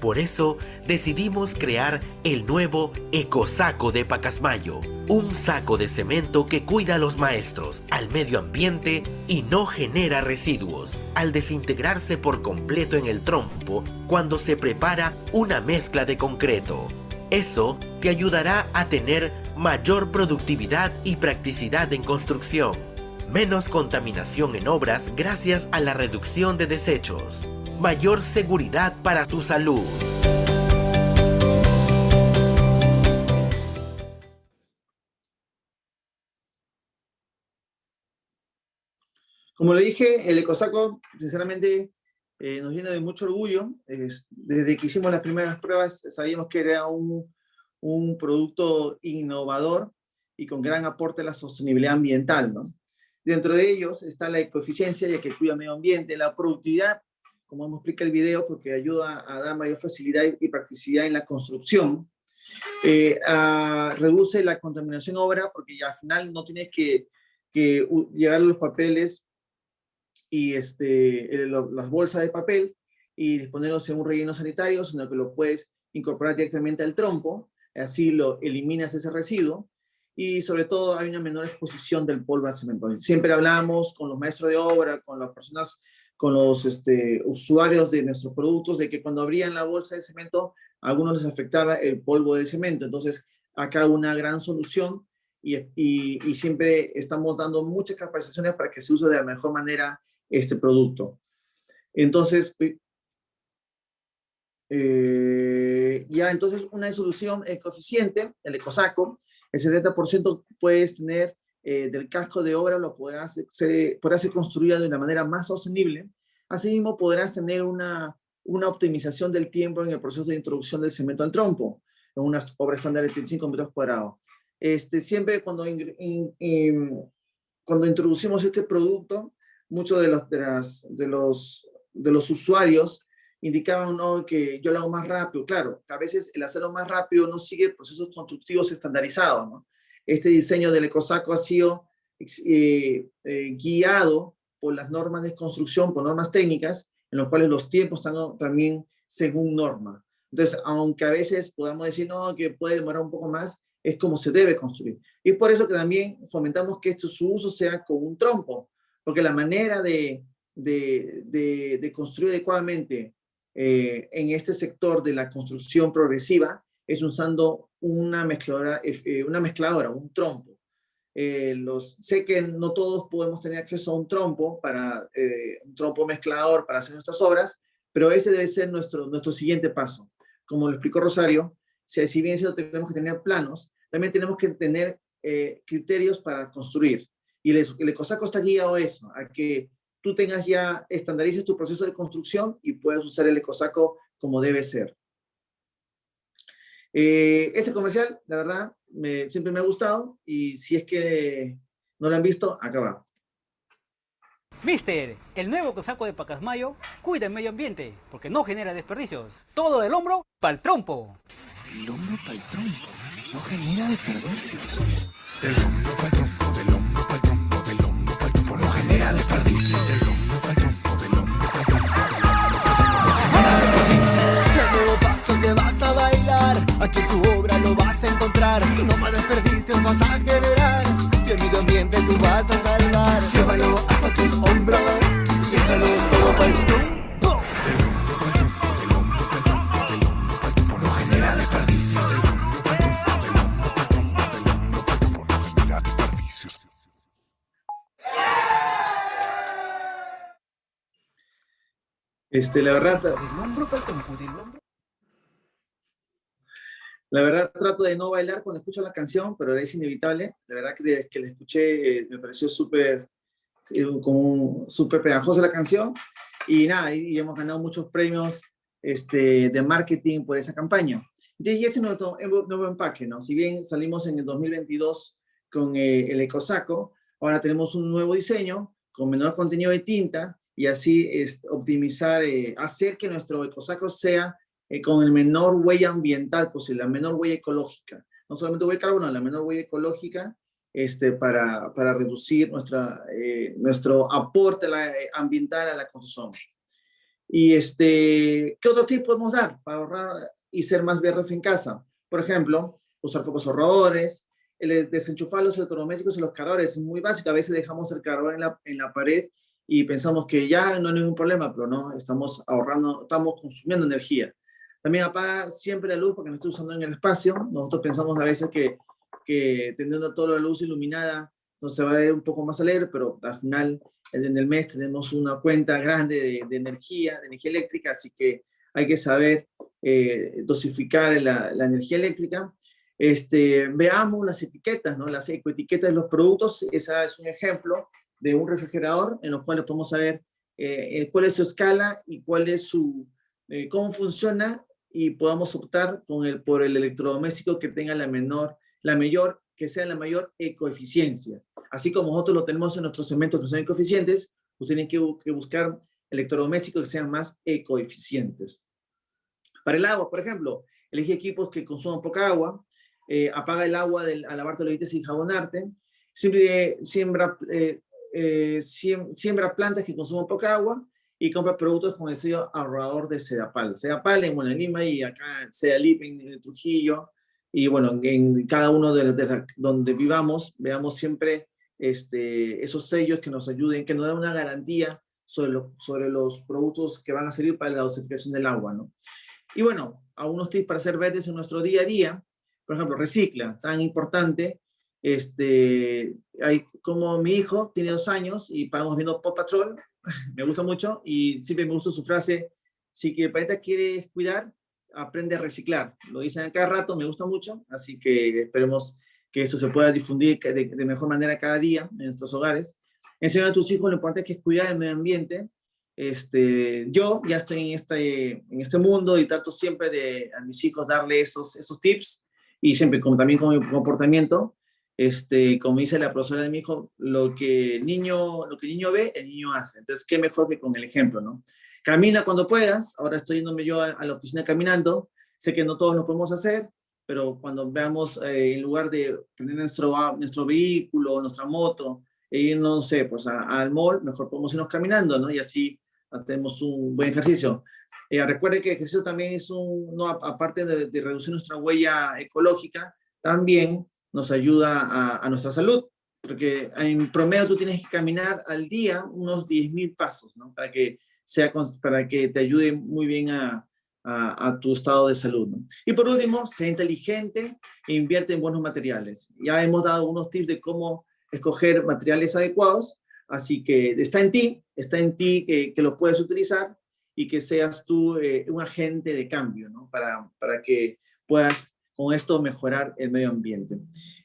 Por eso, decidimos crear el nuevo Ecosaco de Pacasmayo, un saco de cemento que cuida a los maestros, al medio ambiente y no genera residuos, al desintegrarse por completo en el trompo cuando se prepara una mezcla de concreto. Eso te ayudará a tener mayor productividad y practicidad en construcción, menos contaminación en obras gracias a la reducción de desechos, mayor seguridad para tu salud. Como le dije, el Ecosaco, sinceramente, nos llena de mucho orgullo. Desde que hicimos las primeras pruebas, sabíamos que era un producto innovador y con gran aporte a la sostenibilidad ambiental, ¿no? Dentro de ellos está la ecoeficiencia, ya que cuida el medio ambiente, la productividad, como nos explica el video, porque ayuda a dar mayor facilidad y practicidad en la construcción. Reduce la contaminación obra, porque ya al final no tienes que llevar los papeles y las bolsas de papel, y disponerlos en un relleno sanitario, sino que lo puedes incorporar directamente al trompo, así lo eliminas ese residuo, y sobre todo hay una menor exposición del polvo al cemento. Siempre hablamos con los maestros de obra, con las personas, con los usuarios de nuestros productos, de que cuando abrían la bolsa de cemento, a algunos les afectaba el polvo de cemento. Entonces, acá una gran solución, y siempre estamos dando muchas capacitaciones para que se use de la mejor manera este producto. Entonces, entonces una solución ecoeficiente, el ecosaco, el 70% puedes tener del casco de obra, podrá ser construido de una manera más sostenible. Asimismo, podrás tener una optimización del tiempo en el proceso de introducción del cemento al trompo, en una obra estándar de 35 metros cuadrados. Siempre cuando introducimos este producto, muchos de los usuarios indicaban, ¿no?, que yo lo hago más rápido. Claro, a veces el hacerlo más rápido no sigue procesos constructivos estandarizados, ¿no? Este diseño del ecosaco ha sido guiado por las normas de construcción, por normas técnicas, en los cuales los tiempos están también según norma. Entonces, aunque a veces podamos decir, no, que puede demorar un poco más, es como se debe construir. Y por eso que también fomentamos que su uso sea con un trompo, porque la manera de construir adecuadamente en este sector de la construcción progresiva es usando una mezcladora, un trompo. Sé que no todos podemos tener acceso a un trompo un trompo mezclador para hacer nuestras obras, pero ese debe ser nuestro siguiente paso. Como lo explicó Rosario, si bien tenemos que tener planos, también tenemos que tener criterios para construir. Y el ecosaco está guiado a eso, a que tú estandarices tu proceso de construcción y puedas usar el ecosaco como debe ser. Este comercial, la verdad, siempre me ha gustado, y si es que no lo han visto, acá va. Mister, el nuevo ecosaco de Pacasmayo cuida el medio ambiente porque no genera desperdicios. Todo del hombro para el trompo. El hombro para el trompo no genera desperdicios. Del hombro para el trompo, del hombro para el trompo, del hombro para el trompo no genera desperdicios. Del hombro para el trompo, del hombro para el trompo, del hombro para el trompo no genera desperdicios. El nuevo paso que vas a bailar, aquí tu obra lo vas a encontrar. No más desperdicios vas a generar, y el medio ambiente tú vas a salvar. Llévalo hasta tus hombros y échalo todo para el trompo. Del hombro para el trompo, del hombro para el trompo, del hombro para el trompo no genera desperdicios. Del hombro para el trompo, del hombro para el trompo, del hombro para el trompo no genera desperdicios. La verdad, Del hombro para el trompo, del hombro. La verdad, trato de no bailar cuando escucho la canción, pero es inevitable. La verdad que la escuché, me pareció súper pegajosa la canción. Y nada, y hemos ganado muchos premios de marketing por esa campaña. Y este nuevo empaque, ¿no? Si bien salimos en el 2022 con el ecosaco, ahora tenemos un nuevo diseño con menor contenido de tinta, y así optimizar, hacer que nuestro ecosaco sea con el menor huella ambiental posible, la menor huella ecológica. No solamente huella de carbono, la menor huella ecológica, para reducir nuestro aporte ambiental a la construcción. Y ¿qué otro tip podemos dar para ahorrar y ser más verdes en casa? Por ejemplo, usar focos ahorradores, desenchufar los electrodomésticos y los cargadores. Es muy básico. A veces dejamos el cargador en la pared y pensamos que ya no hay ningún problema, pero no, estamos ahorrando, estamos consumiendo energía. También apaga siempre la luz porque no estoy usando en el espacio. Nosotros pensamos a veces que teniendo toda la luz iluminada, entonces se va a ver un poco más alegre, pero al final en el mes tenemos una cuenta grande de energía eléctrica, así que hay que saber dosificar la energía eléctrica. Veamos las etiquetas, ¿no? Las ecoetiquetas de los productos. Esa es un ejemplo de un refrigerador en los cuales podemos saber cuál es su escala y cuál es cómo funciona, y podamos optar por el electrodoméstico que tenga que sea la mayor ecoeficiencia. Así como nosotros lo tenemos en nuestros segmentos que son ecoeficientes, pues tienen que buscar electrodomésticos que sean más ecoeficientes. Para el agua, por ejemplo, elige equipos que consuman poca agua, apaga el agua al lavarte los dientes sin jabonarte, siembra plantas que consuman poca agua, y compra productos con el sello ahorrador de Sedapal. Sedapal en, bueno, en Lima y acá Sedalip en Trujillo, y bueno, en cada uno de donde vivamos, veamos siempre esos sellos que nos ayuden, que nos dan una garantía sobre los productos que van a servir para la dosificación del agua, ¿no? Y bueno, algunos tips para ser verdes en nuestro día a día. Por ejemplo, recicla, tan importante. Hay, como mi hijo tiene 2 años y vamos viendo Paw Patrol, me gusta mucho, y siempre me gusta su frase: si que el planeta quieres cuidar, aprende a reciclar. Lo dicen cada rato, me gusta mucho, así que esperemos que eso se pueda difundir de mejor manera cada día en nuestros hogares. Enseñar a tus hijos lo importante que es cuidar el medio ambiente. Yo ya estoy en este mundo y trato siempre a mis hijos darle esos tips, y siempre también con mi comportamiento, como dice la profesora de mi hijo, lo que el niño ve, el niño hace. Entonces, qué mejor que con el ejemplo, ¿no? Camina cuando puedas. Ahora estoy yéndome yo a la oficina caminando. Sé que no todos lo podemos hacer, pero cuando veamos, en lugar de tener nuestro vehículo, nuestra moto, e ir, no sé, pues al mall, mejor podemos irnos caminando, ¿no? Y así tenemos un buen ejercicio. Recuerde que el ejercicio también es no, aparte de reducir nuestra huella ecológica, también nos ayuda a nuestra salud, porque en promedio tú tienes que caminar al día unos 10.000 pasos, ¿no? Para que te ayude muy bien a tu estado de salud, ¿no? Y por último, sé inteligente e invierte en buenos materiales. Ya hemos dado algunos tips de cómo escoger materiales adecuados, así que está en ti que lo puedes utilizar, y que seas tú un agente de cambio, ¿no? Para que puedas con esto mejorar el medio ambiente.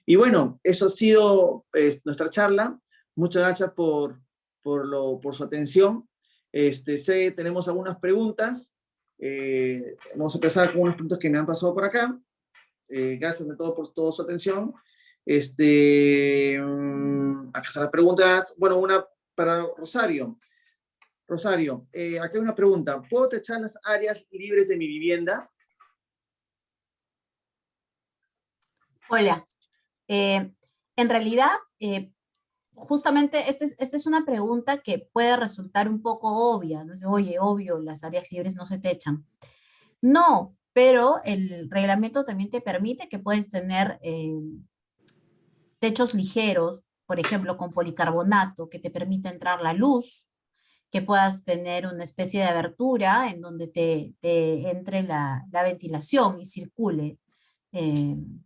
Y bueno, eso ha sido nuestra charla. Muchas gracias por su atención. Tenemos algunas preguntas. Vamos a empezar con unas preguntas que me han pasado por acá. Gracias de todo por toda su atención. Acá están las preguntas. Bueno, una para Rosario. Rosario, acá hay una pregunta. ¿Puedo techar las áreas libres de mi vivienda? Hola. En realidad, justamente esta es una pregunta que puede resultar un poco obvia, ¿no? Oye, obvio, las áreas libres no se techan. No, pero el reglamento también te permite que puedes tener techos ligeros, por ejemplo, con policarbonato, que te permite entrar la luz, que puedas tener una especie de abertura en donde te entre la ventilación y circule en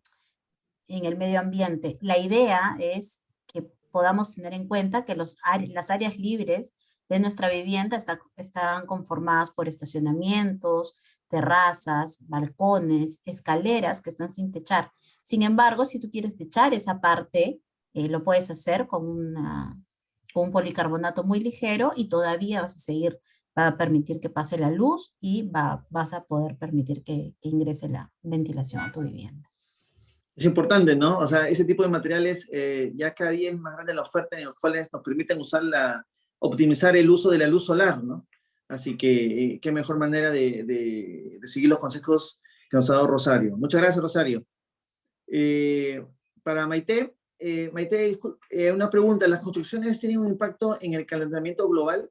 el medio ambiente. La idea es que podamos tener en cuenta que las áreas libres de nuestra vivienda están conformadas por estacionamientos, terrazas, balcones, escaleras que están sin techar. Sin embargo, si tú quieres techar esa parte, lo puedes hacer con un policarbonato muy ligero, y todavía va a permitir que pase la luz, y vas a poder permitir que ingrese la ventilación a tu vivienda. Es importante, ¿no? O sea, ese tipo de materiales, ya cada día es más grande la oferta, en los cuales nos permiten optimizar el uso de la luz solar, ¿no? Así que qué mejor manera de seguir los consejos que nos ha dado Rosario. Muchas gracias, Rosario. Para Maite, una pregunta. ¿Las construcciones tienen un impacto en el calentamiento global?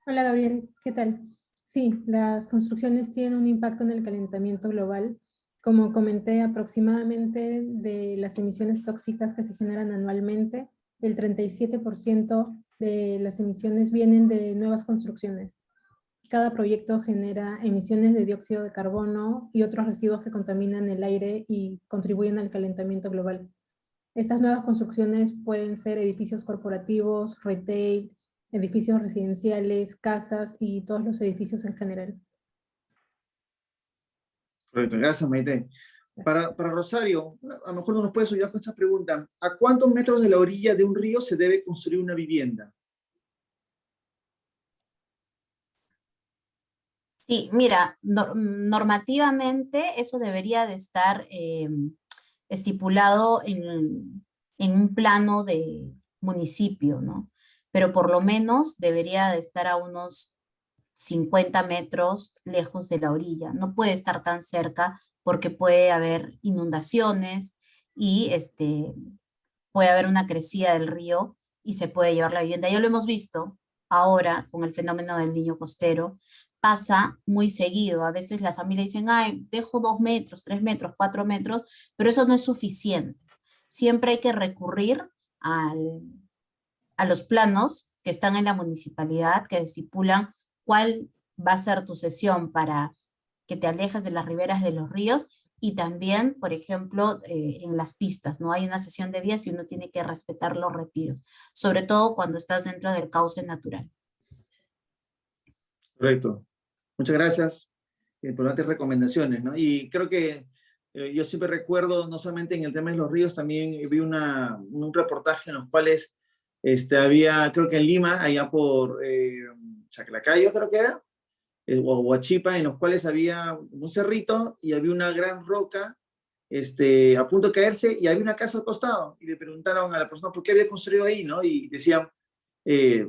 Hola Gabriel, ¿qué tal? Sí, las construcciones tienen un impacto en el calentamiento global. Como comenté, aproximadamente de las emisiones tóxicas que se generan anualmente, el 37% de las emisiones vienen de nuevas construcciones. Cada proyecto genera emisiones de dióxido de carbono y otros residuos que contaminan el aire y contribuyen al calentamiento global. Estas nuevas construcciones pueden ser edificios corporativos, retail, edificios residenciales, casas y todos los edificios en general. Correcto, gracias, Maite. Para Rosario, a lo mejor no nos puedes ayudar con esta pregunta. ¿A cuántos metros de la orilla de un río se debe construir una vivienda? Sí, mira, normativamente eso debería de estar estipulado en un plano de municipio, ¿no? Pero por lo menos debería de estar a unos 50 metros lejos de la orilla. No puede estar tan cerca porque puede haber inundaciones y puede haber una crecida del río y se puede llevar la vivienda. Ya lo hemos visto ahora con el fenómeno del niño costero. Pasa muy seguido. A veces la familia dicen, ay, dejo 2 metros, 3 metros, 4 metros, pero eso no es suficiente. Siempre hay que recurrir a los planos que están en la municipalidad, que estipulan cuál va a ser tu cesión para que te alejes de las riberas de los ríos, y también, por ejemplo, en las pistas, ¿no? Hay una cesión de vías y uno tiene que respetar los retiros, sobre todo cuando estás dentro del cauce natural. Correcto. Muchas gracias. Importantes recomendaciones, ¿no? Y creo que yo siempre recuerdo, no solamente en el tema de los ríos, también vi un reportaje en los cuales había, creo que en Lima, allá por Chaclacayo, creo que era, o Huachipa, en los cuales había un cerrito y había una gran roca a punto de caerse y había una casa al costado. Y le preguntaron a la persona por qué había construido ahí, ¿no? Y decían,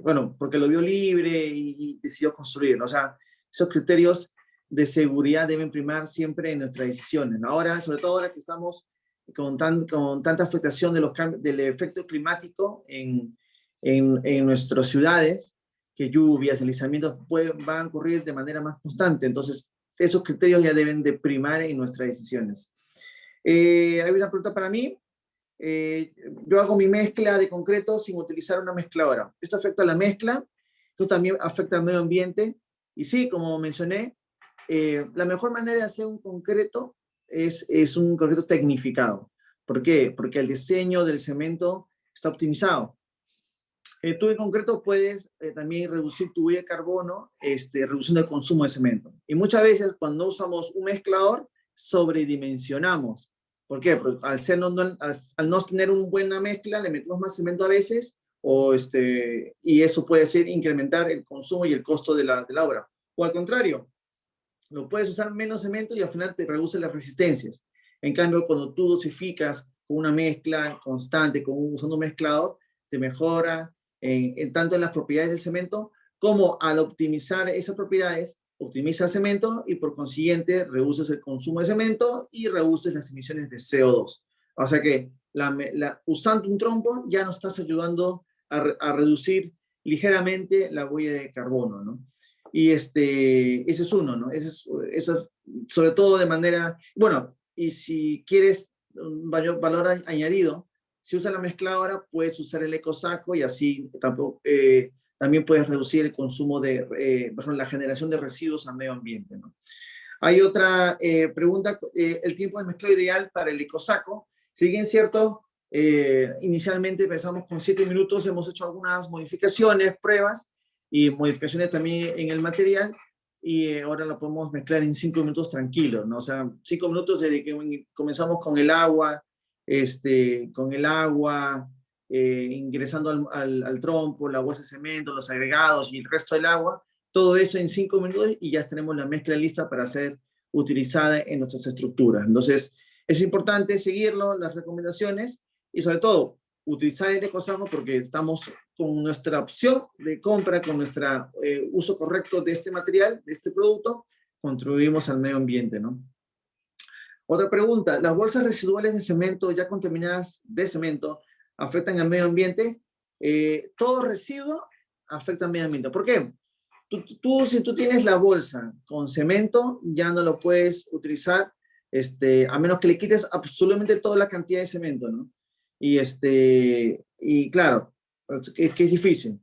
bueno, porque lo vio libre y decidió construir, ¿no? O sea, esos criterios de seguridad deben primar siempre en nuestras decisiones, ¿no? Ahora, sobre todo ahora que estamos con tanta afectación de del efecto climático en nuestras ciudades, que lluvias, deslizamientos van a ocurrir de manera más constante. Entonces, esos criterios ya deben de primar en nuestras decisiones. Hay una pregunta para mí. Yo hago mi mezcla de concreto sin utilizar una mezcladora. ¿Esto afecta a la mezcla? ¿Esto también afecta al medio ambiente? Y sí, como mencioné, la mejor manera de hacer un concreto es un concreto tecnificado. ¿Por qué? Porque el diseño del cemento está optimizado. Tú en concreto puedes también reducir tu huella de carbono reduciendo el consumo de cemento. Y muchas veces cuando usamos un mezclador, sobredimensionamos. ¿Por qué? Porque al no tener una buena mezcla, le metemos más cemento a veces, y eso puede ser incrementar el consumo y el costo de la obra. O al contrario, lo puedes usar menos cemento y al final te reduce las resistencias. En cambio, cuando tú dosificas con una mezcla constante, usando un mezclador, te mejora tanto en las propiedades del cemento como al optimizar esas propiedades, optimiza el cemento y por consiguiente reduces el consumo de cemento y reduces las emisiones de CO2. O sea que usando un trompo ya nos estás ayudando a reducir ligeramente la huella de carbono, ¿no? Y ese es uno, ¿no? Eso sobre todo de manera, bueno, y si quieres un valor añadido, si usas la mezcladora, puedes usar el ecosaco y así también puedes reducir el consumo la generación de residuos al medio ambiente, ¿no? Hay otra pregunta, el tiempo de mezclado ideal para el ecosaco. Si bien es cierto, inicialmente empezamos con 7 minutos, hemos hecho algunas modificaciones, pruebas y modificaciones también en el material, y ahora lo podemos mezclar en 5 minutos tranquilos, ¿no? O sea, 5 minutos desde que comenzamos con el agua, ingresando al trompo, la bolsa de cemento, los agregados y el resto del agua, todo eso en 5 minutos y ya tenemos la mezcla lista para ser utilizada en nuestras estructuras. Entonces, es importante seguirlo, las recomendaciones, y sobre todo, utilizar el ecosaco porque estamos con nuestra opción de compra, con nuestro uso correcto de este material, de este producto, contribuimos al medio ambiente, ¿no? Otra pregunta, ¿las bolsas residuales de cemento ya contaminadas de cemento afectan al medio ambiente? Todo residuo afecta al medio ambiente. ¿Por qué? Si tú tienes la bolsa con cemento, ya no lo puedes utilizar, a menos que le quites absolutamente toda la cantidad de cemento, ¿no? Y claro, que es difícil.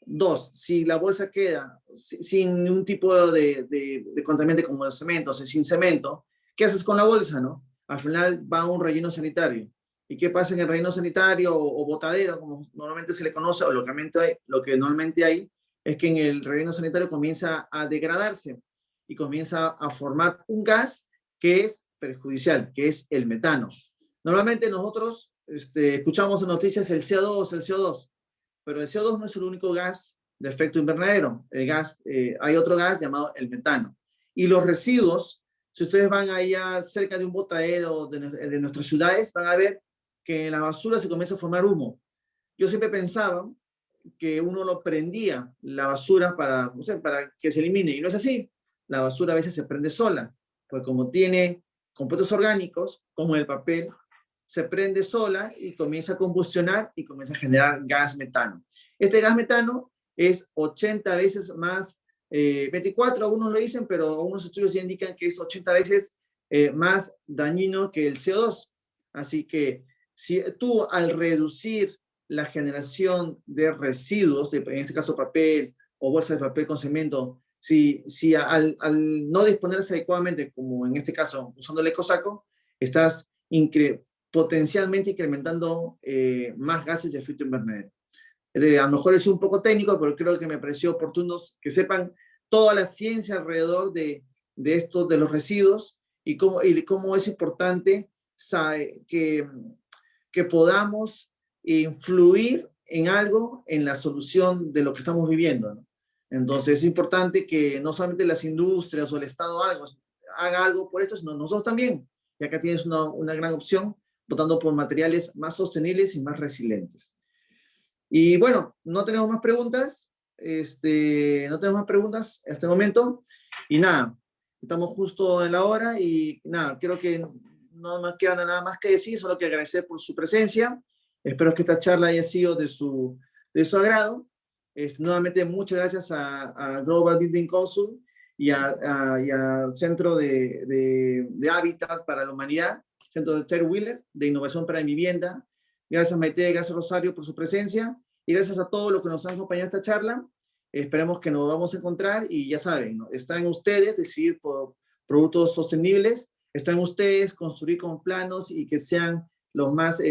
2, si la bolsa queda sin ningún tipo de contaminante como el cemento, o sea, sin cemento, ¿qué haces con la bolsa, no? Al final va a un relleno sanitario. ¿Y qué pasa en el relleno sanitario o botadero, como normalmente se le conoce, o lo que normalmente hay, es que en el relleno sanitario comienza a degradarse y comienza a formar un gas que es perjudicial, que es el metano. Normalmente nosotros escuchamos en noticias el CO2, pero el CO2 no es el único gas de efecto invernadero. Hay otro gas llamado el metano. Y los residuos, si ustedes van allá cerca de un botadero de nuestras ciudades, van a ver que en la basura se comienza a formar humo. Yo siempre pensaba que uno lo prendía, la basura, para que se elimine, y no es así. La basura a veces se prende sola, pues como tiene compuestos orgánicos, como el papel, se prende sola y comienza a combustionar y comienza a generar gas metano. Este gas metano es 80 veces más, 24 algunos lo dicen, pero algunos estudios ya indican que es 80 veces más dañino que el CO2. Así que si tú al reducir la generación de residuos, en este caso papel o bolsas de papel con cemento, si al no disponerse adecuadamente, como en este caso usando el ecosaco, estás potencialmente incrementando más gases de efecto invernadero. A lo mejor es un poco técnico, pero creo que me pareció oportuno que sepan toda la ciencia alrededor de esto, de los residuos, y cómo es importante que podamos influir en algo, en la solución de lo que estamos viviendo, ¿no? Entonces es importante que no solamente las industrias o el Estado haga algo por esto, sino nosotros también. Y acá tienes una gran opción, votando por materiales más sostenibles y más resilientes. Y bueno, no tenemos más preguntas. No tenemos más preguntas en este momento. Y nada, estamos justo en la hora y nada, creo que no me queda nada más que decir, solo que agradecer por su presencia. Espero que esta charla haya sido de su agrado. Nuevamente, muchas gracias a Global Building Council y al Centro de Hábitat para la Humanidad, Centro de Terry Wheeler, de Innovación para la Vivienda. Gracias Maite, gracias Rosario por su presencia, y gracias a todos los que nos han acompañado en esta charla. Esperemos que nos vamos a encontrar, y ya saben, ¿no? Está en ustedes decidir por productos sostenibles, está en ustedes construir con planos y que sean los más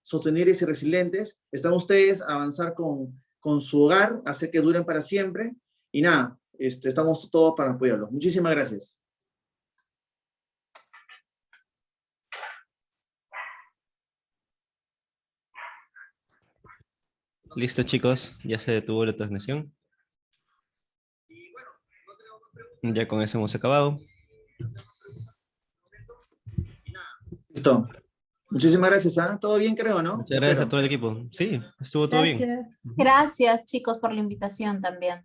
sostenibles y resilientes, están ustedes avanzar con su hogar, hacer que duren para siempre, y nada, estamos todos para apoyarlos. Muchísimas gracias. Listo, chicos, ya se detuvo la transmisión. Ya con eso hemos acabado. Listo. Muchísimas gracias, ¿ah? ¿Todo bien, creo, no? Muchas gracias a todo el equipo. Sí, estuvo todo bien. Gracias. Gracias, chicos, por la invitación también.